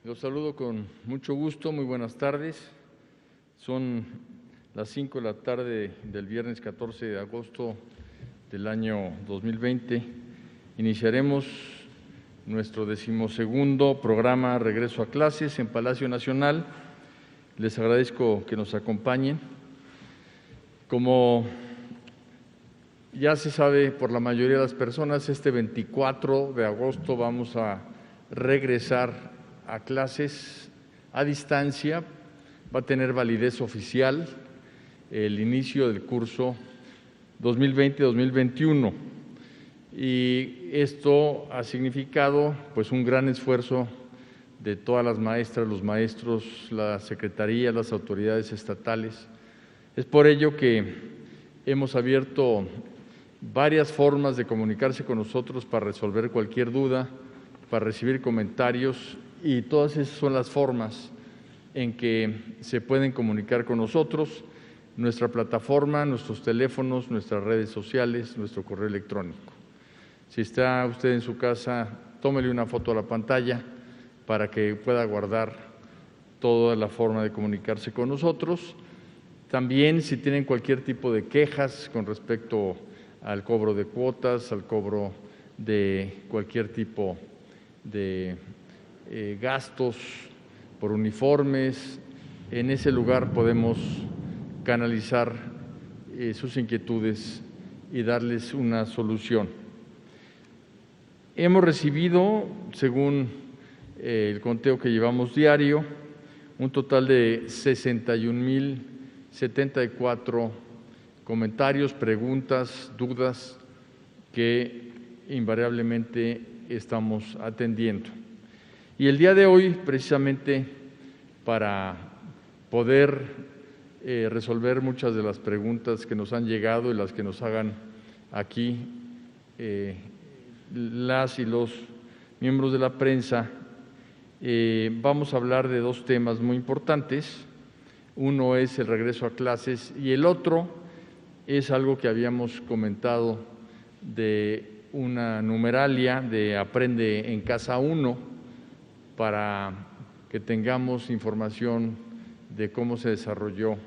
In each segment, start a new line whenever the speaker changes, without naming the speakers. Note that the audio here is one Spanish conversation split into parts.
Los saludo con mucho gusto, muy buenas tardes. Son las 5 de la tarde del viernes 14 de agosto del año 2020. Iniciaremos nuestro 12º programa Regreso a Clases en Palacio Nacional. Les agradezco que nos acompañen. Como ya se sabe por la mayoría de las personas, este 24 de agosto vamos a regresar a clases a distancia. Va a tener validez oficial el inicio del curso 2020-2021 y esto ha significado pues un gran esfuerzo de todas las maestras, los maestros, la secretaría, las autoridades estatales. Es por ello que hemos abierto varias formas de comunicarse con nosotros para resolver cualquier duda, para recibir comentarios, y todas esas son las formas en que se pueden comunicar con nosotros: nuestra plataforma, nuestros teléfonos, nuestras redes sociales, nuestro correo electrónico. Si está usted en su casa, tómele una foto a la pantalla para que pueda guardar toda la forma de comunicarse con nosotros. También, si tienen cualquier tipo de quejas con respecto al cobro de cuotas, al cobro de cualquier tipo de gastos por uniformes, en ese lugar podemos canalizar sus inquietudes y darles una solución. Hemos recibido, según el conteo que llevamos diario, un total de 61,074 comentarios, preguntas, dudas que invariablemente estamos atendiendo. Y el día de hoy, precisamente para poder resolver muchas de las preguntas que nos han llegado y las que nos hagan aquí las y los miembros de la prensa, vamos a hablar de dos temas muy importantes. Uno es el regreso a clases y el otro es algo que habíamos comentado de una numeralia de Aprende en Casa 1, para que tengamos información de cómo se desarrolló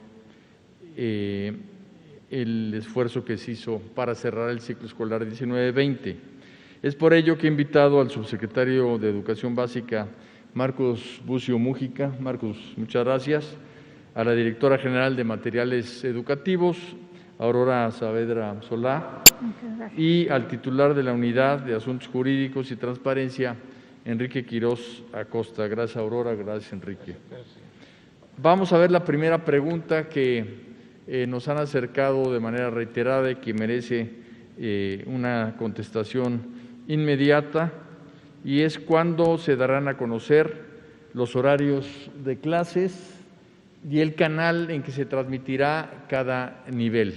el esfuerzo que se hizo para cerrar el ciclo escolar 19-20. Es por ello que he invitado al subsecretario de Educación Básica, Marcos Bucio Mújica. Marcos, muchas gracias. A la directora general de Materiales Educativos, Aurora Saavedra Solá, y al titular de la Unidad de Asuntos Jurídicos y Transparencia, Enrique Quirós Acosta. Gracias, Aurora. Gracias, Enrique. Vamos a ver la primera pregunta que nos han acercado de manera reiterada y que merece una contestación inmediata, y es: ¿cuándo se darán a conocer los horarios de clases y el canal en que se transmitirá cada nivel?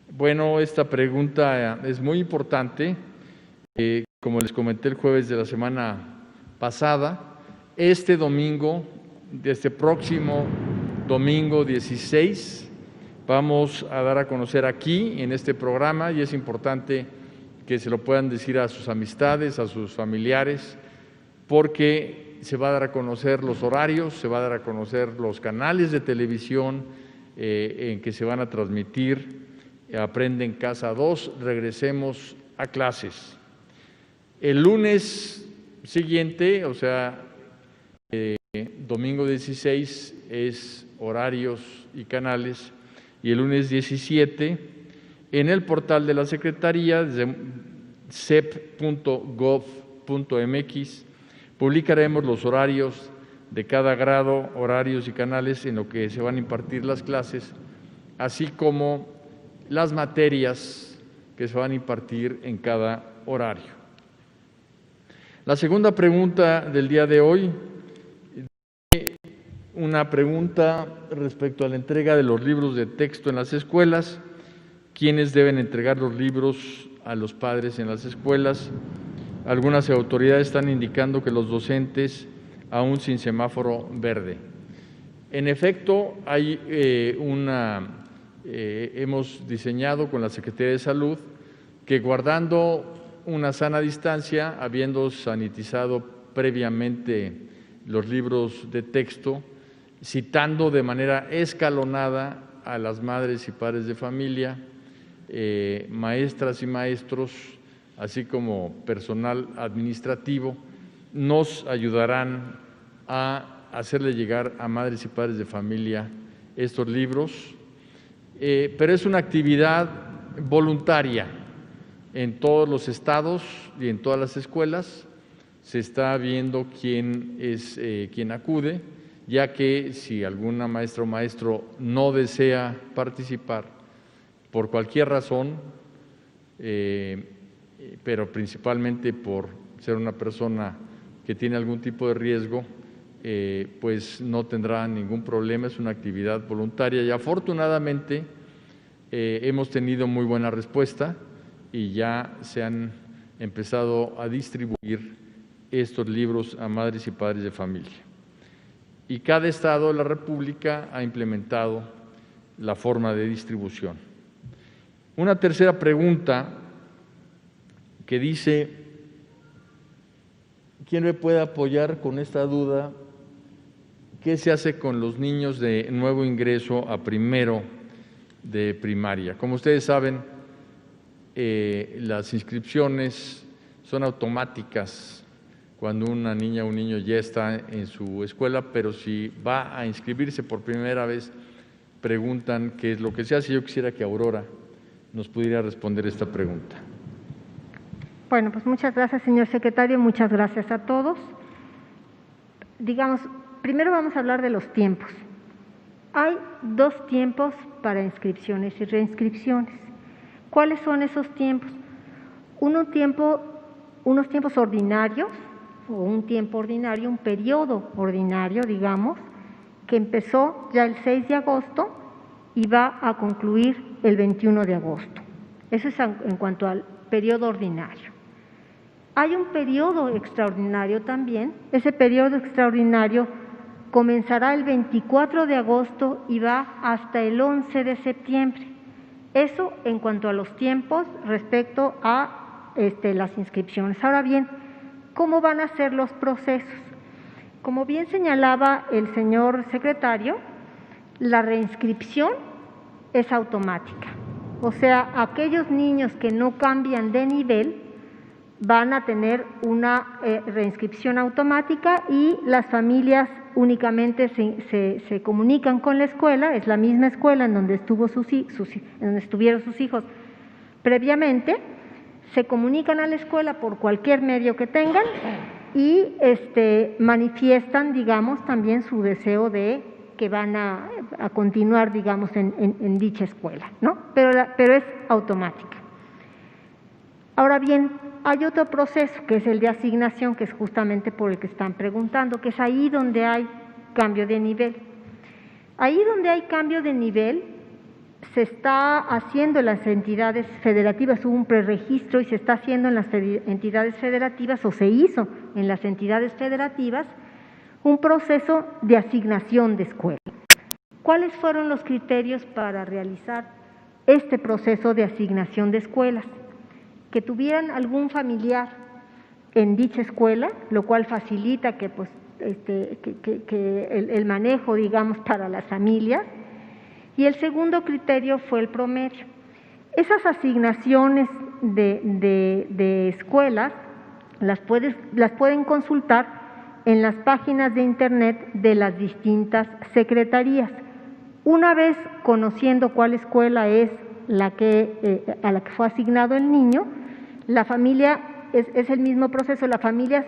Bueno, esta pregunta es muy importante. Como les comenté el jueves de la semana pasada, este próximo domingo 16, vamos a dar a conocer aquí en este programa, y es importante que se lo puedan decir a sus amistades, a sus familiares, porque se va a dar a conocer los horarios, se va a dar a conocer los canales de televisión en que se van a transmitir Aprende en Casa 2, Regresemos a Clases. El lunes siguiente, o sea, domingo 16, es horarios y canales, y el lunes 17, en el portal de la Secretaría, sep.gov.mx, publicaremos los horarios de cada grado, horarios y canales en lo que se van a impartir las clases, así como las materias que se van a impartir en cada horario. La segunda pregunta del día de hoy, una pregunta respecto a la entrega de los libros de texto en las escuelas. ¿Quiénes deben entregar los libros a los padres en las escuelas? Algunas autoridades están indicando que los docentes, aún sin semáforo verde. En efecto, hay hemos diseñado con la Secretaría de Salud que, guardando una sana distancia, habiendo sanitizado previamente los libros de texto, citando de manera escalonada a las madres y padres de familia, maestras y maestros, así como personal administrativo, nos ayudarán a hacerle llegar a madres y padres de familia estos libros, pero es una actividad voluntaria en todos los estados y en todas las escuelas. Se está viendo quién es quien acude, ya que si alguna maestra o maestro no desea participar por cualquier razón, pero principalmente por ser una persona que tiene algún tipo de riesgo, pues no tendrá ningún problema. Es una actividad voluntaria y afortunadamente hemos tenido muy buena respuesta y ya se han empezado a distribuir estos libros a madres y padres de familia. Y cada estado de la República ha implementado la forma de distribución. Una tercera pregunta que dice: ¿quién me puede apoyar con esta duda? ¿Qué se hace con los niños de nuevo ingreso a primero de primaria? Como ustedes saben, las inscripciones son automáticas cuando una niña o un niño ya está en su escuela, pero si va a inscribirse por primera vez, preguntan qué es lo que se hace. Yo quisiera que Aurora nos pudiera responder esta pregunta.
Bueno, pues muchas gracias, señor secretario, muchas gracias a todos. Digamos, primero vamos a hablar de los tiempos. Hay dos tiempos para inscripciones y reinscripciones. ¿Cuáles son esos tiempos? Unos tiempos ordinarios, o un tiempo ordinario, un periodo ordinario, digamos, que empezó ya el 6 de agosto y va a concluir el 21 de agosto. Eso es en cuanto al periodo ordinario. Hay un periodo extraordinario también. Ese periodo extraordinario comenzará el 24 de agosto y va hasta el 11 de septiembre. Eso en cuanto a los tiempos respecto a las inscripciones. Ahora bien, ¿cómo van a ser los procesos? Como bien señalaba el señor secretario, la reinscripción es automática. O sea, aquellos niños que no cambian de nivel van a tener una reinscripción automática y las familias únicamente se comunican con la escuela. Es la misma escuela en donde estuvieron sus hijos previamente. Se comunican a la escuela por cualquier medio que tengan y manifiestan, digamos, también su deseo de que van a continuar, digamos, en dicha escuela, ¿no? Pero es automática. Ahora bien, hay otro proceso que es el de asignación, que es justamente por el que están preguntando, que es ahí donde hay cambio de nivel. Ahí donde hay cambio de nivel se está haciendo en las entidades federativas, hubo un preregistro y se está haciendo en las entidades federativas, o se hizo en las entidades federativas, un proceso de asignación de escuela. ¿Cuáles fueron los criterios para realizar este proceso de asignación de escuelas? Que tuvieran algún familiar en dicha escuela, lo cual facilita que, pues, el manejo, digamos, para las familias. Y el segundo criterio fue el promedio. Esas asignaciones de escuelas las pueden consultar en las páginas de internet de las distintas secretarías. Una vez conociendo cuál escuela es a la que fue asignado el niño, la familia es el mismo proceso. La familia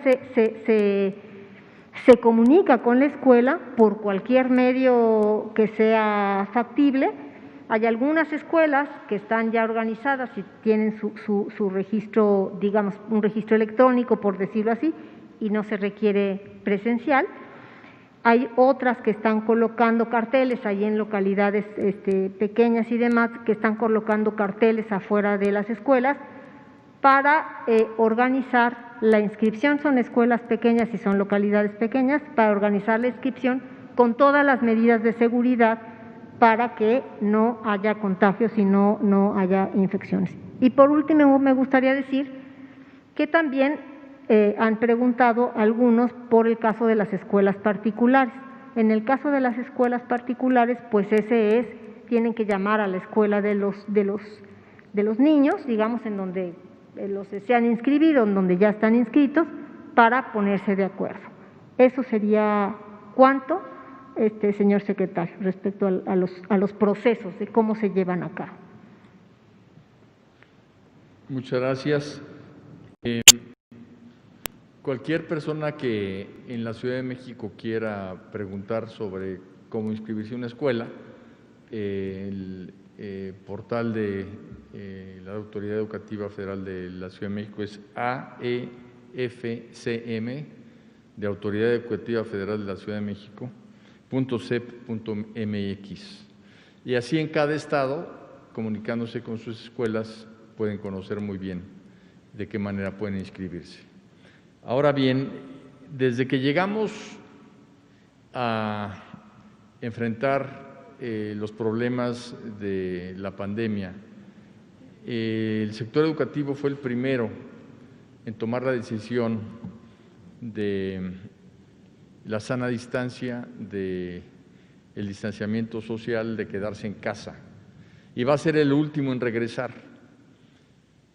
se comunica con la escuela por cualquier medio que sea factible. Hay algunas escuelas que están ya organizadas y tienen su registro, digamos, un registro electrónico, por decirlo así, y no se requiere presencial. Hay otras que están colocando carteles ahí en localidades pequeñas y demás, que están colocando carteles afuera de las escuelas para organizar la inscripción. Son escuelas pequeñas y son localidades pequeñas, para organizar la inscripción con todas las medidas de seguridad para que no haya contagios y no haya infecciones. Y por último, me gustaría decir que también han preguntado algunos por el caso de las escuelas particulares. En el caso de las escuelas particulares, pues tienen que llamar a la escuela de los niños, digamos, en donde los se han inscribido, en donde ya están inscritos, para ponerse de acuerdo. Eso sería cuanto, señor secretario, respecto a los procesos de cómo se llevan a cabo.
Muchas gracias. Cualquier persona que en la Ciudad de México quiera preguntar sobre cómo inscribirse en una escuela, el portal de la Autoridad Educativa Federal de la Ciudad de México es AEFCM, de Autoridad Educativa Federal de la Ciudad de México, .cep.mx. Y así en cada estado, comunicándose con sus escuelas, pueden conocer muy bien de qué manera pueden inscribirse. Ahora bien, desde que llegamos a enfrentar los problemas de la pandemia, el sector educativo fue el primero en tomar la decisión de la sana distancia, de el distanciamiento social, de quedarse en casa, y va a ser el último en regresar.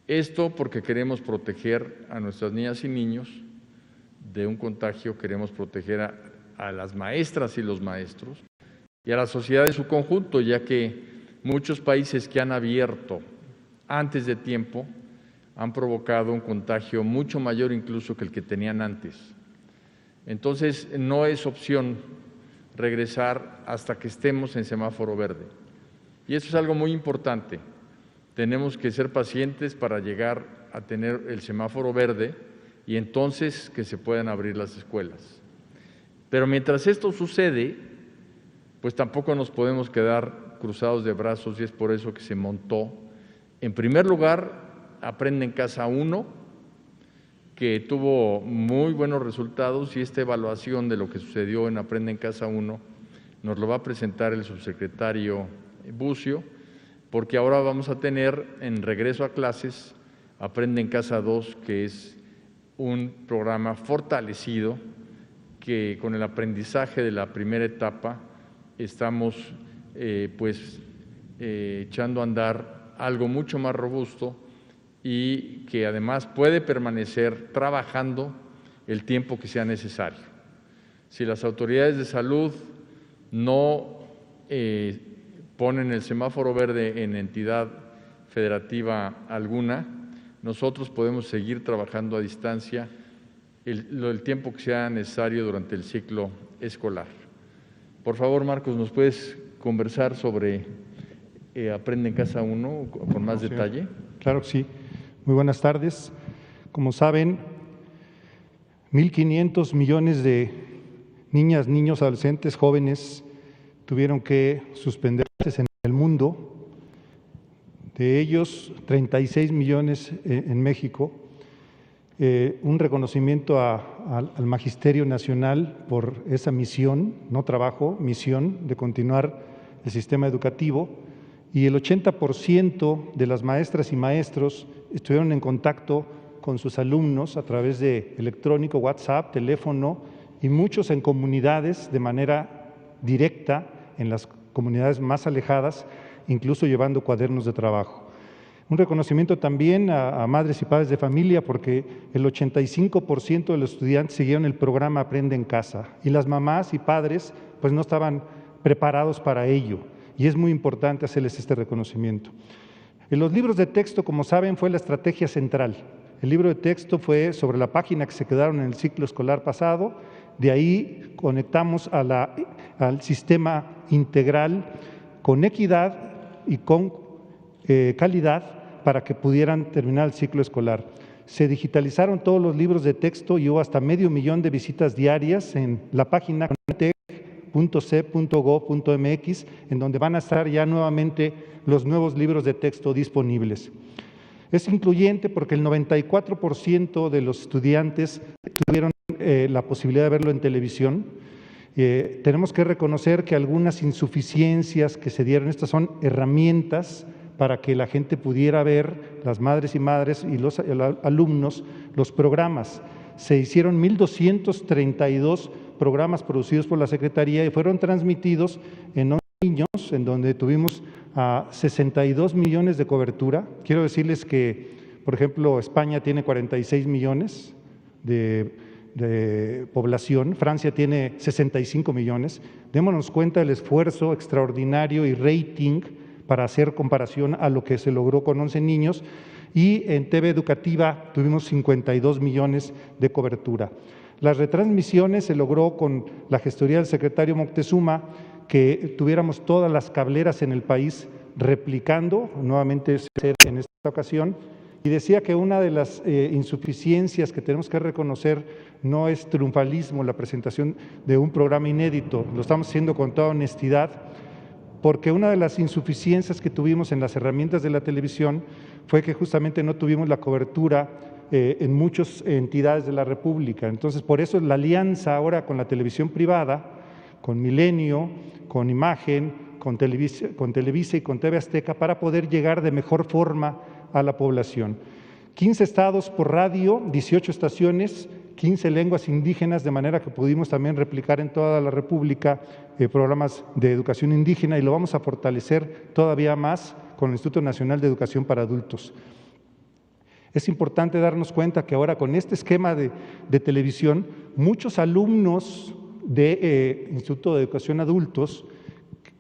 Esto porque queremos proteger a nuestras niñas y niños de un contagio, queremos proteger a las maestras y los maestros y a la sociedad en su conjunto, ya que muchos países que han abierto antes de tiempo han provocado un contagio mucho mayor incluso que el que tenían antes. Entonces, no es opción regresar hasta que estemos en semáforo verde. Y eso es algo muy importante. Tenemos que ser pacientes para llegar a tener el semáforo verde y entonces que se puedan abrir las escuelas. Pero mientras esto sucede, pues tampoco nos podemos quedar cruzados de brazos, y es por eso que se montó, en primer lugar, Aprende en Casa 1, que tuvo muy buenos resultados, y esta evaluación de lo que sucedió en Aprende en Casa 1 nos lo va a presentar el subsecretario Bucio, porque ahora vamos a tener en regreso a clases Aprende en Casa 2, que es un programa fortalecido que con el aprendizaje de la primera etapa estamos echando a andar algo mucho más robusto y que además puede permanecer trabajando el tiempo que sea necesario. Si las autoridades de salud no ponen el semáforo verde en entidad federativa alguna, nosotros podemos seguir trabajando a distancia el tiempo que sea necesario durante el ciclo escolar. Por favor, Marcos, ¿nos puedes conversar sobre Aprende en Casa 1 con más detalle?
Claro que sí. Muy buenas tardes. Como saben, 1.500 millones de niñas, niños, adolescentes, jóvenes tuvieron que suspenderse en el mundo. De ellos, 36 millones en México. Un reconocimiento al Magisterio Nacional por esa misión, no trabajo, misión de continuar el sistema educativo, y el 80% de las maestras y maestros estuvieron en contacto con sus alumnos a través de electrónico, WhatsApp, teléfono, y muchos en comunidades de manera directa, en las comunidades más alejadas, incluso llevando cuadernos de trabajo. Un reconocimiento también a madres y padres de familia, porque el 85% de los estudiantes siguieron el programa Aprende en Casa, y las mamás y padres pues no estaban preparados para ello, y es muy importante hacerles este reconocimiento. En los libros de texto, como saben, fue la estrategia central. El libro de texto fue sobre la página que se quedaron en el ciclo escolar pasado, de ahí conectamos al sistema integral con equidad y con calidad para que pudieran terminar el ciclo escolar. Se digitalizaron todos los libros de texto y hubo hasta 500,000 de visitas diarias en la página conectec.cep.gov.mx, en donde van a estar ya nuevamente los nuevos libros de texto disponibles. Es incluyente porque el 94% de los estudiantes tuvieron la posibilidad de verlo en televisión. Tenemos que reconocer que algunas insuficiencias que se dieron, estas son herramientas para que la gente pudiera ver, las madres y madres y los alumnos, los programas. Se hicieron 1.232 programas producidos por la Secretaría y fueron transmitidos en 11 niños, en donde tuvimos 62 millones de cobertura. Quiero decirles que, por ejemplo, España tiene 46 millones de población, Francia tiene 65 millones. Démonos cuenta del esfuerzo extraordinario y rating para hacer comparación a lo que se logró con 11 niños. Y en TV Educativa tuvimos 52 millones de cobertura. Las retransmisiones se logró con la gestoría del secretario Moctezuma, que tuviéramos todas las cableras en el país replicando, nuevamente en esta ocasión, y decía que una de las insuficiencias que tenemos que reconocer no es triunfalismo, la presentación de un programa inédito, lo estamos haciendo con toda honestidad, porque una de las insuficiencias que tuvimos en las herramientas de la televisión fue que justamente no tuvimos la cobertura en muchas entidades de la República. Entonces, por eso la alianza ahora con la televisión privada, con Milenio, con Imagen, con Televisa y con TV Azteca, para poder llegar de mejor forma a la población. 15 estados por radio, 18 estaciones, 15 lenguas indígenas, de manera que pudimos también replicar en toda la República programas de educación indígena, y lo vamos a fortalecer todavía más con el Instituto Nacional de Educación para Adultos. Es importante darnos cuenta que ahora con este esquema de televisión, muchos alumnos del Instituto de Educación Adultos,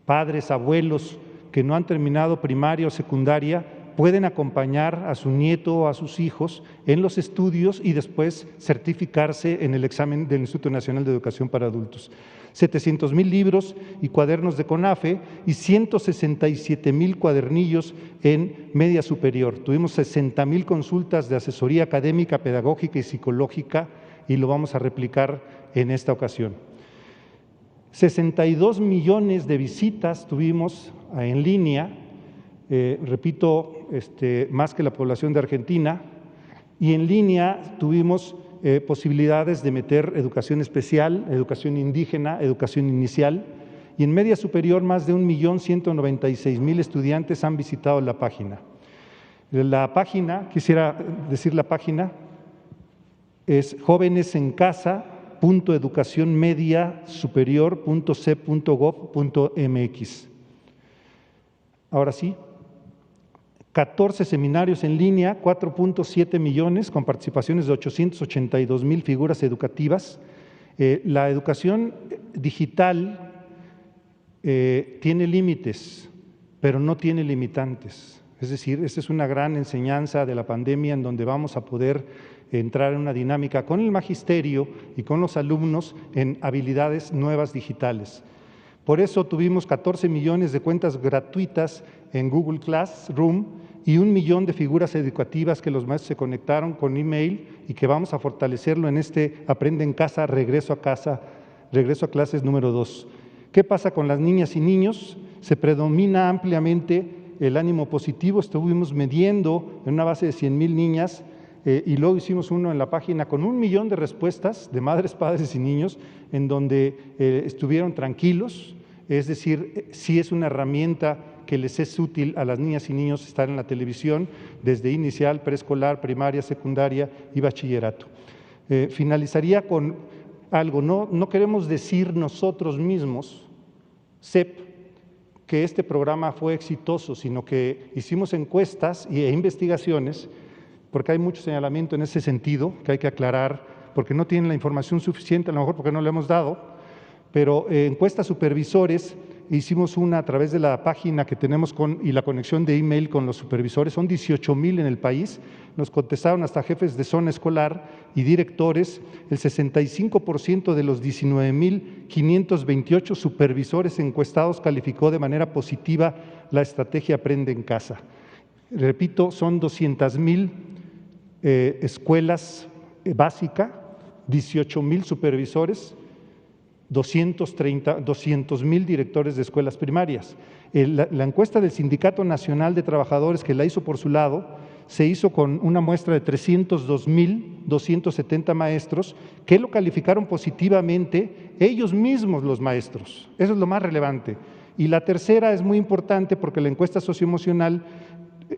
padres, abuelos que no han terminado primaria o secundaria, pueden acompañar a su nieto o a sus hijos en los estudios y después certificarse en el examen del Instituto Nacional de Educación para Adultos. 700,000 libros y cuadernos de CONAFE y 167,000 cuadernillos en media superior. Tuvimos 60,000 consultas de asesoría académica, pedagógica y psicológica, y lo vamos a replicar en esta ocasión. 62 millones de visitas tuvimos en línea, repito, más que la población de Argentina, y en línea tuvimos posibilidades de meter educación especial, educación indígena, educación inicial, y en media superior más de 1.196.000 estudiantes han visitado la página. La página, quisiera decir la página, es jovenesencasa.educacionmediasuperior.c.gov.mx. Ahora sí, 14 seminarios en línea, 4.7 millones con participaciones de 882,000 figuras educativas. La educación digital tiene límites, pero no tiene limitantes. Es decir, esta es una gran enseñanza de la pandemia en donde vamos a poder entrar en una dinámica con el magisterio y con los alumnos en habilidades nuevas digitales. Por eso tuvimos 14 millones de cuentas gratuitas en Google Classroom y 1 millón de figuras educativas que los maestros se conectaron con email y que vamos a fortalecerlo en este Aprende en Casa, regreso a clases número 2. ¿Qué pasa con las niñas y niños? Se predomina ampliamente el ánimo positivo. Estuvimos midiendo en una base de 100,000 niñas y luego hicimos uno en la página con 1 millón de respuestas de madres, padres y niños en donde estuvieron tranquilos, es decir, sí es una herramienta que les es útil a las niñas y niños estar en la televisión desde inicial, preescolar, primaria, secundaria y bachillerato. Finalizaría con algo, no queremos decir nosotros mismos, CEP, que este programa fue exitoso, sino que hicimos encuestas e investigaciones, porque hay mucho señalamiento en ese sentido que hay que aclarar, porque no tienen la información suficiente, a lo mejor porque no le hemos dado, pero encuestas supervisores, hicimos una a través de la página que tenemos y la conexión de email con los supervisores, son 18,000 en el país, nos contestaron hasta jefes de zona escolar y directores, el 65% de los 19,528 supervisores encuestados calificó de manera positiva la estrategia Aprende en Casa. Repito, son 200,000 escuelas básicas, 18,000 supervisores, 200,000 directores de escuelas primarias. La encuesta del Sindicato Nacional de Trabajadores, que la hizo por su lado, se hizo con una muestra de 302,270 maestros que lo calificaron positivamente ellos mismos los maestros. Eso es lo más relevante. Y la tercera es muy importante porque la encuesta socioemocional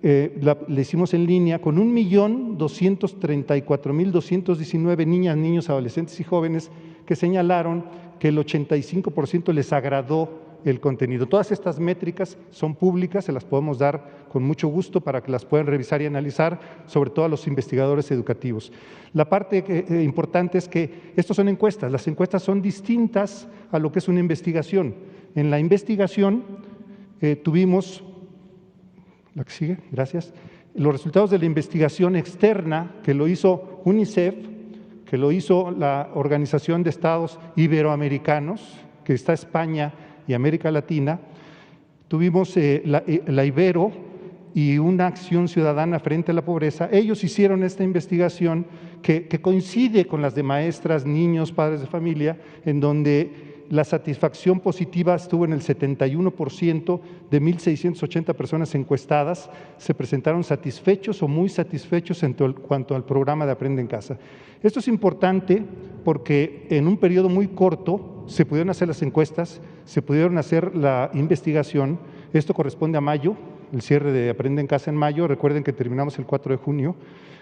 la hicimos en línea con 1.234.219 niñas, niños, adolescentes y jóvenes que señalaron que el 85% les agradó el contenido. Todas estas métricas son públicas, se las podemos dar con mucho gusto para que las puedan revisar y analizar, sobre todo a los investigadores educativos. La parte importante es que estos son encuestas, las encuestas son distintas a lo que es una investigación. En la investigación tuvimos, la que sigue, gracias, los resultados de la investigación externa que lo hizo UNICEF, que lo hizo la Organización de Estados Iberoamericanos, que está España y América Latina. Tuvimos la Ibero y una acción ciudadana frente a la pobreza. Ellos hicieron esta investigación que coincide con las de maestras, niños, padres de familia, en donde la satisfacción positiva estuvo en el 71%. De 1.680 personas encuestadas se presentaron satisfechos o muy satisfechos en cuanto al programa de Aprende en Casa. Esto es importante porque en un periodo muy corto se pudieron hacer las encuestas, se pudieron hacer la investigación. Esto corresponde a mayo, el cierre de Aprende en Casa en mayo. Recuerden que terminamos el 4 de junio,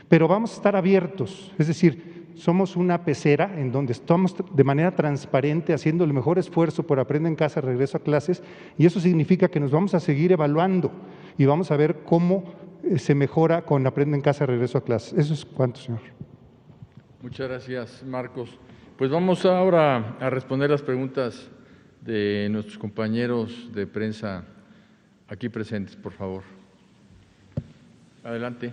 pero vamos a estar abiertos, es decir, somos una pecera en donde estamos de manera transparente haciendo el mejor esfuerzo por Aprende en Casa, regreso a clases, y eso significa que nos vamos a seguir evaluando y vamos a ver cómo se mejora con Aprende en Casa, regreso a clases. Eso es cuanto, señor.
Muchas gracias, Marcos. Pues vamos ahora a responder las preguntas de nuestros compañeros de prensa aquí presentes, por favor. Adelante.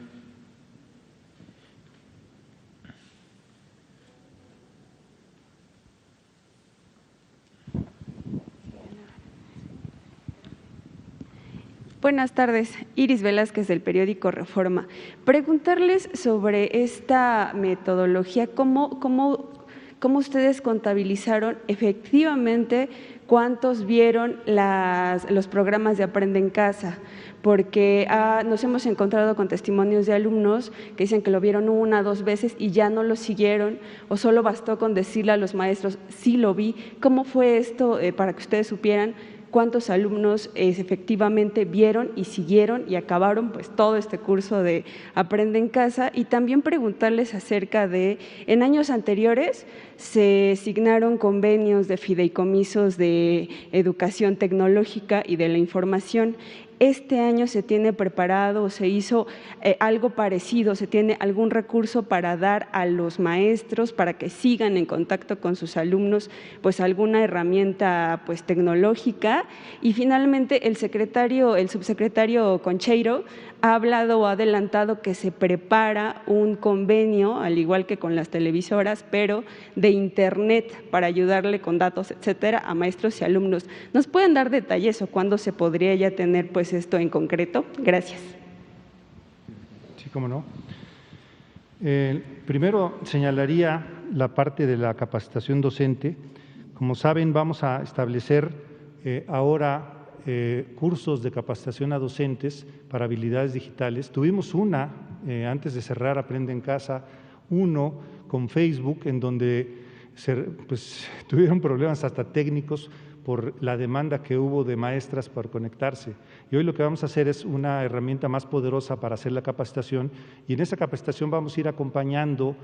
Buenas tardes, Iris Velázquez del periódico Reforma. Preguntarles sobre esta metodología, ¿cómo ustedes contabilizaron efectivamente cuántos vieron los programas de Aprende en Casa? Porque nos hemos encontrado con testimonios de alumnos que dicen que lo vieron 1 o 2 veces y ya no lo siguieron, o solo bastó con decirle a los maestros, sí lo vi. ¿Cómo fue esto para que ustedes supieran cuántos alumnos efectivamente vieron y siguieron y acabaron pues todo este curso de Aprende en Casa? Y también preguntarles acerca de, en años anteriores se signaron convenios de fideicomisos de educación tecnológica y de la información. ¿Este año se tiene preparado o se hizo algo parecido? ¿Se tiene algún recurso para dar a los maestros para que sigan en contacto con sus alumnos, pues alguna herramienta pues tecnológica? Y finalmente el subsecretario Concheiro ha hablado o adelantado que se prepara un convenio, al igual que con las televisoras, pero de internet para ayudarle con datos, etcétera, a maestros y alumnos. ¿Nos pueden dar detalles o cuándo se podría ya tener pues esto en concreto? Gracias.
Sí, cómo no. Primero señalaría la parte de la capacitación docente. Como saben, vamos a establecer ahora cursos de capacitación a docentes para habilidades digitales. Tuvimos antes de cerrar Aprende en Casa, uno con Facebook, en donde tuvieron problemas hasta técnicos por la demanda que hubo de maestras por conectarse. Y hoy lo que vamos a hacer es una herramienta más poderosa para hacer la capacitación, y en esa capacitación vamos a ir acompañando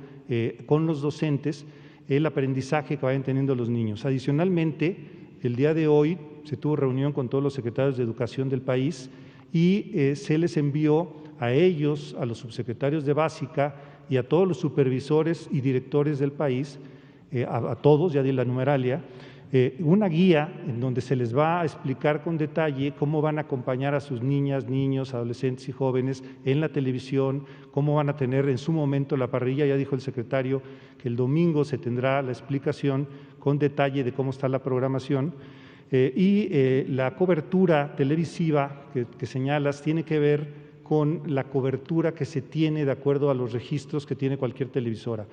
con los docentes el aprendizaje que vayan teniendo los niños. Adicionalmente, el día de hoy se tuvo reunión con todos los secretarios de educación del país y se les envió a ellos, a los subsecretarios de básica y a todos los supervisores y directores del país, a todos, ya di la numeralia, una guía en donde se les va a explicar con detalle cómo van a acompañar a sus niñas, niños, adolescentes y jóvenes en la televisión, cómo van a tener en su momento la parrilla. Ya dijo el secretario que el domingo se tendrá la explicación con detalle de cómo está la programación. La cobertura televisiva que señalas tiene que ver con la cobertura que se tiene de acuerdo a los registros que tiene cualquier televisora.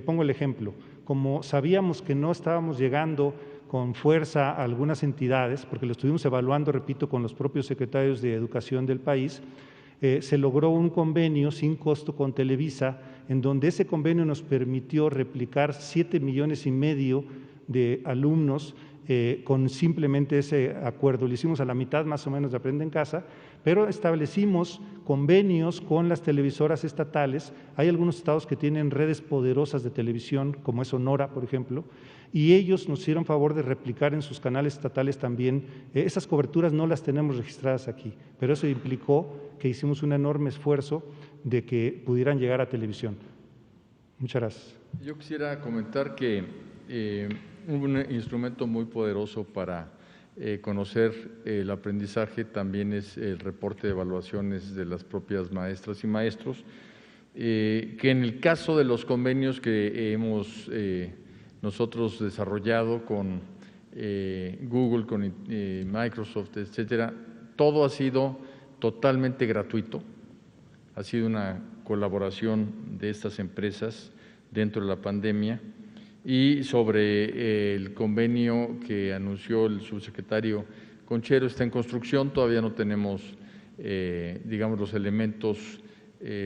Pongo el ejemplo. Como sabíamos que no estábamos llegando con fuerza a algunas entidades, porque lo estuvimos evaluando, repito, con los propios secretarios de Educación del país, se logró un convenio sin costo con Televisa, en donde ese convenio nos permitió replicar 7,5 millones de alumnos con simplemente ese acuerdo. Lo hicimos a la mitad más o menos de Aprende en Casa, pero establecimos convenios con las televisoras estatales. Hay algunos estados que tienen redes poderosas de televisión, como es Sonora, por ejemplo, y ellos nos hicieron favor de replicar en sus canales estatales también. Esas coberturas no las tenemos registradas aquí, pero eso implicó que hicimos un enorme esfuerzo de que pudieran llegar a televisión. Muchas gracias.
Yo quisiera comentar que un instrumento muy poderoso para conocer el aprendizaje también es el reporte de evaluaciones de las propias maestras y maestros, que en el caso de los convenios que hemos nosotros desarrollado con Google, con Microsoft, etcétera, todo ha sido totalmente gratuito. Ha sido una colaboración de estas empresas dentro de la pandemia. Y sobre el convenio que anunció el subsecretario Conchero, está en construcción, todavía no tenemos, digamos, los elementos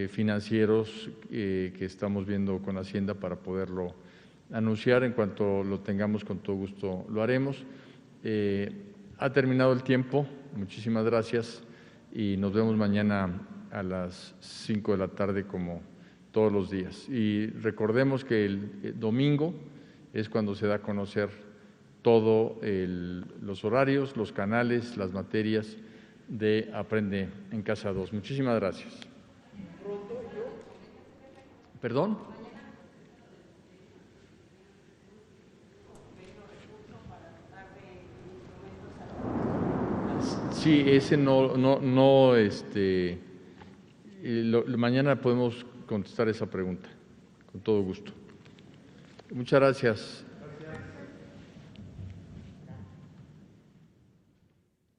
financieros que estamos viendo con Hacienda para poderlo anunciar. En cuanto lo tengamos, con todo gusto lo haremos. Ha terminado el tiempo, muchísimas gracias y nos vemos mañana a las 5 de la tarde como todos los días. Y recordemos que el domingo es cuando se da a conocer todos los horarios, los canales, las materias de Aprende en Casa 2. Muchísimas gracias. ¿Perdón? Sí, ese mañana podemos contestar esa pregunta, con todo gusto. Muchas gracias.